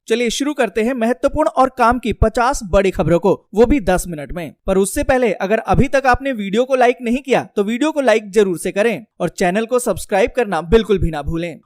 चलिए शुरू करते हैं महत्वपूर्ण और काम की 50 बड़ी खबरों को, वो भी 10 मिनट में। पर उससे पहले अगर अभी तक आपने वीडियो को लाइक नहीं किया तो वीडियो को लाइक जरूर से करें और चैनल को सब्सक्राइब करना बिल्कुल भी ना भूलें।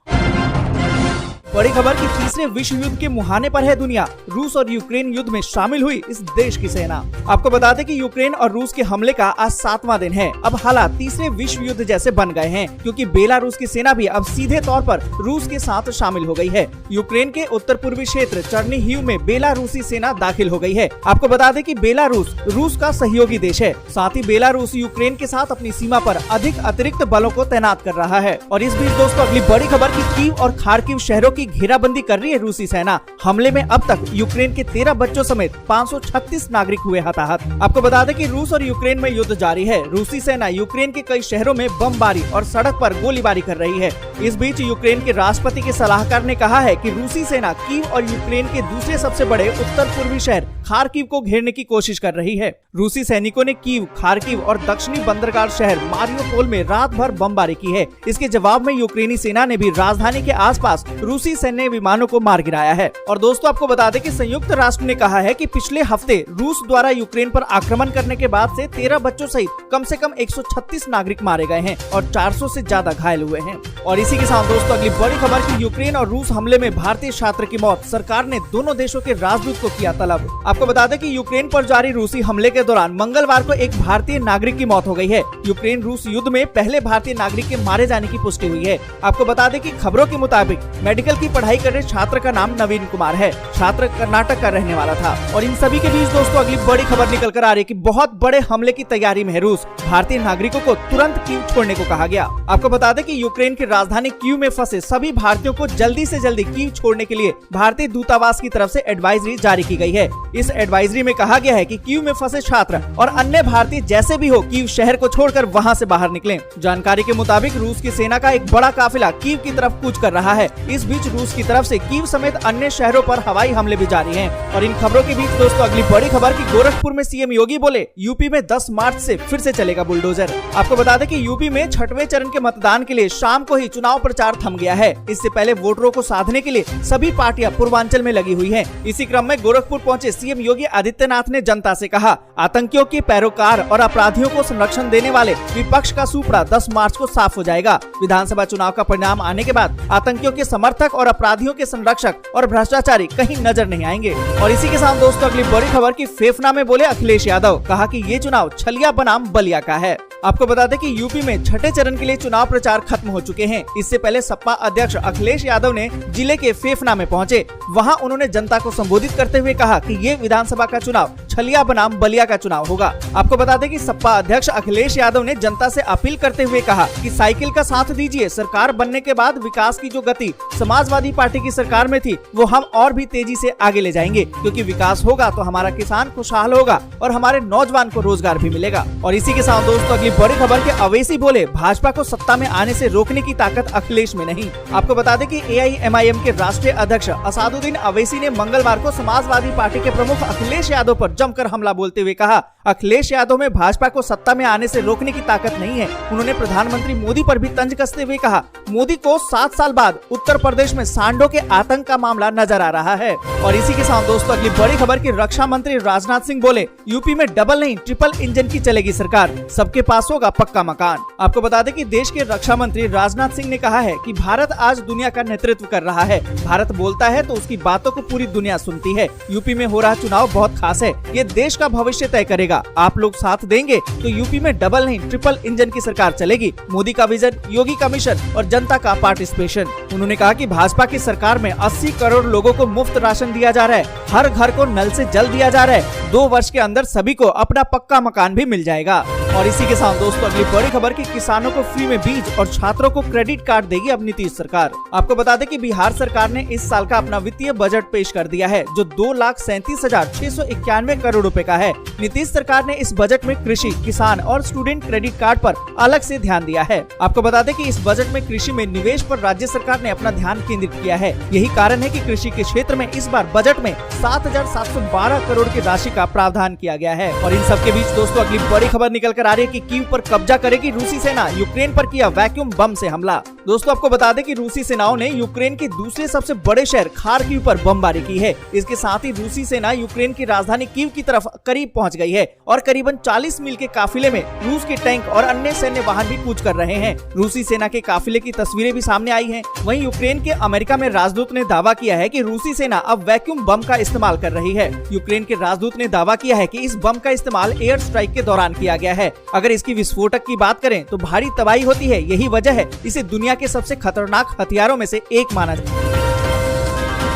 बड़ी खबर की तीसरे विश्व युद्ध के मुहाने पर है दुनिया। रूस और यूक्रेन युद्ध में शामिल हुई इस देश की सेना। आपको बता दें कि यूक्रेन और रूस के हमले का आज 7वां दिन है। अब हालात तीसरे विश्व युद्ध जैसे बन गए हैं, क्योंकि बेलारूस की सेना भी अब सीधे तौर पर रूस के साथ शामिल हो गई है। यूक्रेन के उत्तर पूर्वी क्षेत्र चर्निहिव में बेलारूसी सेना दाखिल हो गई है। आपको बता दें कि बेलारूस रूस का सहयोगी देश है। साथ ही बेलारूस यूक्रेन के साथ अपनी सीमा पर अधिक अतिरिक्त बलों को तैनात कर रहा है। और इस बीच दोस्तों अगली बड़ी खबर की कीव और खार्किव शहरों की घेराबंदी कर रही है रूसी सेना। हमले में अब तक यूक्रेन के 13 बच्चों समेत 536 नागरिक हुए हताहत। आपको बता दें कि रूस और यूक्रेन में युद्ध जारी है। रूसी सेना यूक्रेन के कई शहरों में बमबारी और सड़क पर गोलीबारी कर रही है। इस बीच यूक्रेन के राष्ट्रपति के सलाहकार ने कहा है कि रूसी सेना कीव और यूक्रेन के दूसरे सबसे बड़े उत्तर पूर्वी शहर खार्किव को घेरने की कोशिश कर रही है। रूसी सैनिकों ने कीव, खार्किव और दक्षिणी बंदरगाह शहर मारियोपोल में रात भर बमबारी की है। इसके जवाब में यूक्रेनी सेना ने भी राजधानी के आसपास रूसी सैन्य विमानों को मार गिराया है। और दोस्तों आपको बता दें कि संयुक्त राष्ट्र ने कहा है कि पिछले हफ्ते रूस द्वारा यूक्रेन पर आक्रमण करने के बाद से 13 बच्चों सहित कम से कम 136 नागरिक मारे गए हैं और 400 से ज्यादा घायल हुए हैं। और इसी के साथ दोस्तों अगली बड़ी खबर की यूक्रेन और रूस हमले में भारतीय छात्र की मौत। सरकार ने दोनों देशों के राजदूत को किया तलब। आपको बता दें कि यूक्रेन पर जारी रूसी हमले के दौरान मंगलवार को एक भारतीय नागरिक की मौत हो गई है। यूक्रेन रूस युद्ध में पहले भारतीय नागरिक के मारे जाने की पुष्टि हुई है। आपको बता दें कि खबरों के मुताबिक मेडिकल की पढ़ाई कर रहे छात्र का नाम नवीन कुमार है। छात्र कर्नाटक का रहने वाला था। और इन सभी के बीच दोस्तों अगली बड़ी खबर निकल कर आ रही है कि बहुत बड़े हमले की तैयारी में है रूस। भारतीय नागरिकों को तुरंत कीव छोड़ने को कहा गया। आपको बता दें कि यूक्रेन की राजधानी कीव में फंसे सभी भारतीयों को जल्दी से जल्दी कीव छोड़ने के लिए भारतीय दूतावास की तरफ से एडवाइजरी जारी की गई है। इस एडवाइजरी में कहा गया है कि कीव में फंसे छात्र और अन्य भारतीय जैसे भी हो कीव शहर को छोड़कर वहां से बाहर निकलें। जानकारी के मुताबिक रूस की सेना का एक बड़ा काफिला कीव की तरफ कूच कर रहा है। इस बीच रूस की तरफ से कीव समेत अन्य शहरों पर हवाई हमले भी जारी हैं। और इन खबरों के बीच दोस्तों अगली बड़ी खबर की गोरखपुर में सीएम योगी बोले यूपी में 10 मार्च से फिर से चलेगा बुलडोजर। आपको बता दें कि यूपी में 6वें चरण के मतदान के लिए शाम को ही चुनाव प्रचार थम गया है। इससे पहले वोटरों को साधने के लिए सभी पार्टियां पूर्वांचल में लगी हुई हैं। इसी क्रम में गोरखपुर पहुंचे सीएम योगी आदित्यनाथ ने जनता से कहा, आतंकियों के पैरोकार और अपराधियों को संरक्षण देने वाले विपक्ष का सुपड़ा 10 मार्च को साफ हो जाएगा। विधानसभा चुनाव का परिणाम आने के बाद आतंकियों के समर्थक और अपराधियों के संरक्षक और भ्रष्टाचारी कहीं नजर नहीं आएंगे। और इसी के साथ दोस्तों अगली बड़ी खबर की फेफना में बोले अखिलेश यादव, कहा कि ये चुनाव छलिया बनाम बलिया का है। आपको बता दें कि यूपी में 6ठे चरण के लिए चुनाव प्रचार खत्म हो चुके हैं। इससे पहले सपा अध्यक्ष अखिलेश यादव ने जिले के फेफना में पहुंचे। वहां उन्होंने जनता को संबोधित करते हुए कहा कि ये विधानसभा का चुनाव छलिया बनाम बलिया का चुनाव होगा। आपको बता दें कि सपा अध्यक्ष अखिलेश यादव ने जनता से अपील करते हुए कहा कि साइकिल का साथ दीजिए। सरकार बनने के बाद विकास की जो गति समाजवादी पार्टी की सरकार में थी वो हम और भी तेजी से आगे ले जाएंगे, क्योंकि विकास होगा तो हमारा किसान खुशहाल होगा और हमारे नौजवान को रोजगार भी मिलेगा। और इसी के साथ दोस्तों अगली बड़ी खबर के अवैसी बोले भाजपा को सत्ता में आने से रोकने की ताकत अखिलेश में नहीं। आपको बता दें कि AIMIM के राष्ट्रीय अध्यक्ष असादुद्दीन अवैसी ने मंगलवार को समाजवादी पार्टी के प्रमुख अखिलेश यादव पर जमकर हमला बोलते हुए कहा, अखिलेश यादव में भाजपा को सत्ता में आने से रोकने की ताकत नहीं है। उन्होंने प्रधानमंत्री मोदी पर भी तंज कसते हुए कहा, मोदी को 7 साल बाद उत्तर प्रदेश में सांडों के आतंक का मामला नजर आ रहा है। और इसी के साथ दोस्तों अगली बड़ी खबर की रक्षा मंत्री राजनाथ सिंह बोले यूपी में डबल नहीं ट्रिपल इंजन की चलेगी सरकार, सबके पास होगा पक्का मकान। आपको बता दें कि देश के रक्षा मंत्री राजनाथ सिंह ने कहा है कि भारत आज दुनिया का नेतृत्व कर रहा है। भारत बोलता है तो उसकी बातों को पूरी दुनिया सुनती है। यूपी में हो रहा चुनाव बहुत खास है, ये देश का भविष्य तय करेगा। आप लोग साथ देंगे तो यूपी में डबल नहीं ट्रिपल इंजन की सरकार चलेगी। मोदी का विजन, योगी का मिशन और जनता का पार्टिसिपेशन। उन्होंने कहा कि भाजपा की सरकार में 80 करोड़ लोगों को मुफ्त राशन दिया जा रहा है, हर घर को नल से जल दिया जा रहा है, 2 वर्ष के अंदर सभी को अपना पक्का मकान भी मिल जाएगा। और इसी के साथ दोस्तों अगली बड़ी खबर की किसानों को फ्री में बीज और छात्रों को क्रेडिट कार्ड देगी अब नीतीश सरकार। आपको बता दें कि बिहार सरकार ने इस साल का अपना वित्तीय बजट पेश कर दिया है, जो 2,37,691 करोड़ रुपए का है। नीतीश सरकार ने इस बजट में कृषि, किसान और स्टूडेंट क्रेडिट कार्ड पर अलग से ध्यान दिया है। आपको बता दें कि इस बजट में कृषि में निवेश पर राज्य सरकार ने अपना ध्यान केंद्रित किया है। यही कारण है कि कृषि के क्षेत्र में इस बार बजट में 7,712 करोड़ की राशि का प्रावधान किया गया है। और इन सब के बीच दोस्तों अगली बड़ी खबर निकल कर करा रही है कि कीव पर कब्जा करेगी रूसी सेना, यूक्रेन पर किया वैक्यूम बम से हमला। दोस्तों आपको बता दें कि रूसी सेनाओं ने यूक्रेन के दूसरे सबसे बड़े शहर खार्किव पर बमबारी की है। इसके साथ ही रूसी सेना यूक्रेन की राजधानी कीव की तरफ करीब पहुंच गई है और करीबन 40 मील के काफिले में रूस के टैंक और अन्य सैन्य वाहन भी कूच कर रहे हैं। रूसी सेना के काफिले की तस्वीरें भी सामने आई हैं। वहीं यूक्रेन के अमेरिका में राजदूत ने दावा किया है कि रूसी सेना अब वैक्यूम बम का इस्तेमाल कर रही है। यूक्रेन के राजदूत ने दावा किया है कि इस बम का इस्तेमाल एयर स्ट्राइक के दौरान किया गया है। अगर इसकी विस्फोटक की बात करें तो भारी तबाही होती है, यही वजह है इसे दुनिया के सबसे खतरनाक हथियारों में से एक माना जाता है।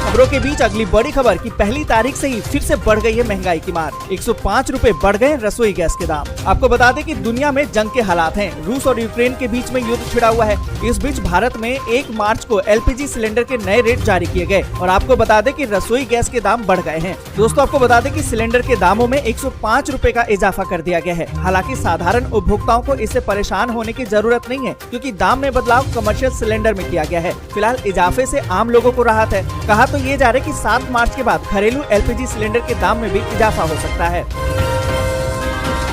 खबरों के बीच अगली बड़ी खबर कि पहली तारीख से ही फिर से बढ़ गई है महंगाई की मार। 105 रुपए बढ़ गए रसोई गैस के दाम। आपको बता दें कि दुनिया में जंग के हालात हैं। रूस और यूक्रेन के बीच में युद्ध छिड़ा हुआ है। इस बीच भारत में 1 मार्च को LPG सिलेंडर के नए रेट जारी किए गए और आपको बता दें कि रसोई गैस के दाम बढ़ गए हैं। दोस्तों आपको बता दें कि सिलेंडर के दामों में 105 रुपए का इजाफा कर दिया गया है। हालांकि साधारण उपभोक्ताओं को इससे परेशान होने की जरूरत नहीं है, क्योंकि दाम में बदलाव कमर्शियल सिलेंडर में किया गया है। फिलहाल इजाफे से आम लोगों को राहत है। कहा तो ये जा रहा है कि 7 मार्च के बाद घरेलू LPG सिलेंडर के दाम में भी इजाफा हो सकता है।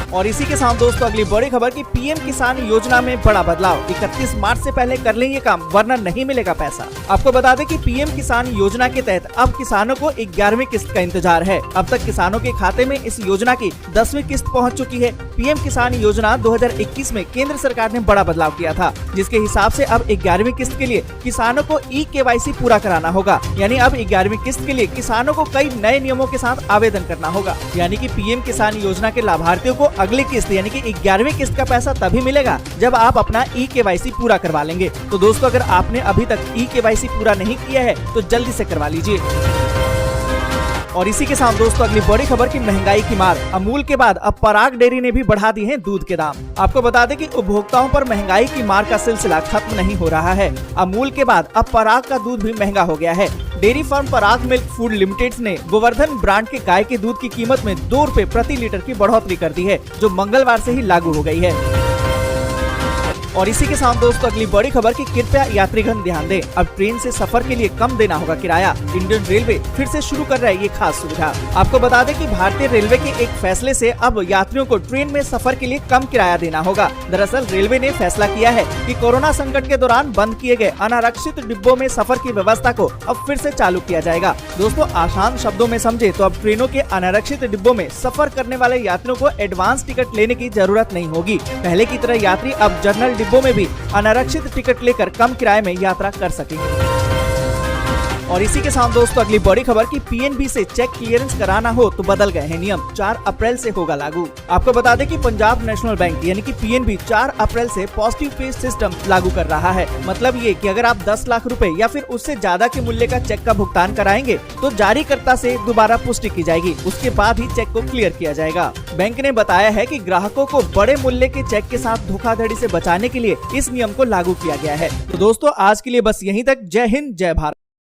और इसी के साथ दोस्तों अगली बड़ी खबर कि PM किसान योजना में बड़ा बदलाव। 31 मार्च से पहले कर लें ये काम, वरना नहीं मिलेगा पैसा। आपको बता दें कि PM किसान योजना के तहत अब किसानों को 11वीं किस्त का इंतजार है। अब तक किसानों के खाते में इस योजना की 10वीं किस्त पहुंच चुकी है। PM किसान योजना 2021 में केंद्र सरकार ने बड़ा बदलाव किया था, जिसके हिसाब से अब 11वीं किस्त के लिए किसानों को eKYC पूरा कराना होगा। यानी अब 11वीं किस्त के लिए किसानों को कई नए नियमों के साथ आवेदन करना होगा। यानी कि PM किसान योजना के लाभार्थियों को अगली किस्त यानी कि 11वीं किस्त का पैसा तभी मिलेगा जब आप अपना eKYC पूरा करवा लेंगे। तो दोस्तों अगर आपने अभी तक eKYC पूरा नहीं किया है तो जल्दी से करवा लीजिए। और इसी के साथ दोस्तों अगली बड़ी खबर की महंगाई की मार। अमूल के बाद अब पराग डेयरी ने भी बढ़ा दी है दूध के दाम। आपको बता दें कि उपभोक्ताओं पर महंगाई की मार का सिलसिला खत्म नहीं हो रहा है। अमूल के बाद अब पराग का दूध भी महंगा हो गया है। डेयरी फर्म पराग मिल्क फूड लिमिटेड ने गोवर्धन ब्रांड के गाय के दूध की कीमत में 2 रुपए प्रति लीटर की बढ़ोतरी कर दी है, जो मंगलवार से ही लागू हो गई है। और इसी के साथ दोस्तों अगली बड़ी खबर की कृपया यात्रीगण ध्यान दें, अब ट्रेन से सफर के लिए कम देना होगा किराया। इंडियन रेलवे फिर से शुरू कर रहा है ये खास सुविधा। आपको बता दें कि भारतीय रेलवे के एक फैसले से अब यात्रियों को ट्रेन में सफर के लिए कम किराया देना होगा। दरअसल रेलवे ने फैसला किया है कि कोरोना संकट के दौरान बंद किए गए अनारक्षित डिब्बों में सफर की व्यवस्था को अब फिर से चालू किया जाएगा। दोस्तों आसान शब्दों में समझे तो अब ट्रेनों के अनारक्षित डिब्बों में सफर करने वाले यात्रियों को एडवांस टिकट लेने की जरूरत नहीं होगी। पहले की तरह यात्री अब जनरल डिब्बों में भी अनारक्षित टिकट लेकर कम किराए में यात्रा कर सकेंगे। और इसी के साथ दोस्तों अगली बड़ी खबर कि PNB से चेक क्लियरेंस कराना हो तो बदल गए हैं नियम। 4 अप्रैल से होगा लागू। आपको बता दें कि पंजाब नेशनल बैंक यानी कि PNB 4 अप्रैल से पॉजिटिव पे सिस्टम लागू कर रहा है। मतलब ये कि अगर आप 10 लाख रुपए या फिर उससे ज्यादा के मूल्य का चेक का भुगतान कराएंगे तो जारीकर्ता से दोबारा पुष्टि की जाएगी, उसके बाद ही चेक को क्लियर किया जाएगा। बैंक ने बताया है कि ग्राहकों को बड़े मूल्य के चेक के साथ धोखाधड़ी से बचाने के लिए इस नियम को लागू किया गया है। तो दोस्तों आज के लिए बस यहीं तक। जय हिंद, जय भारत।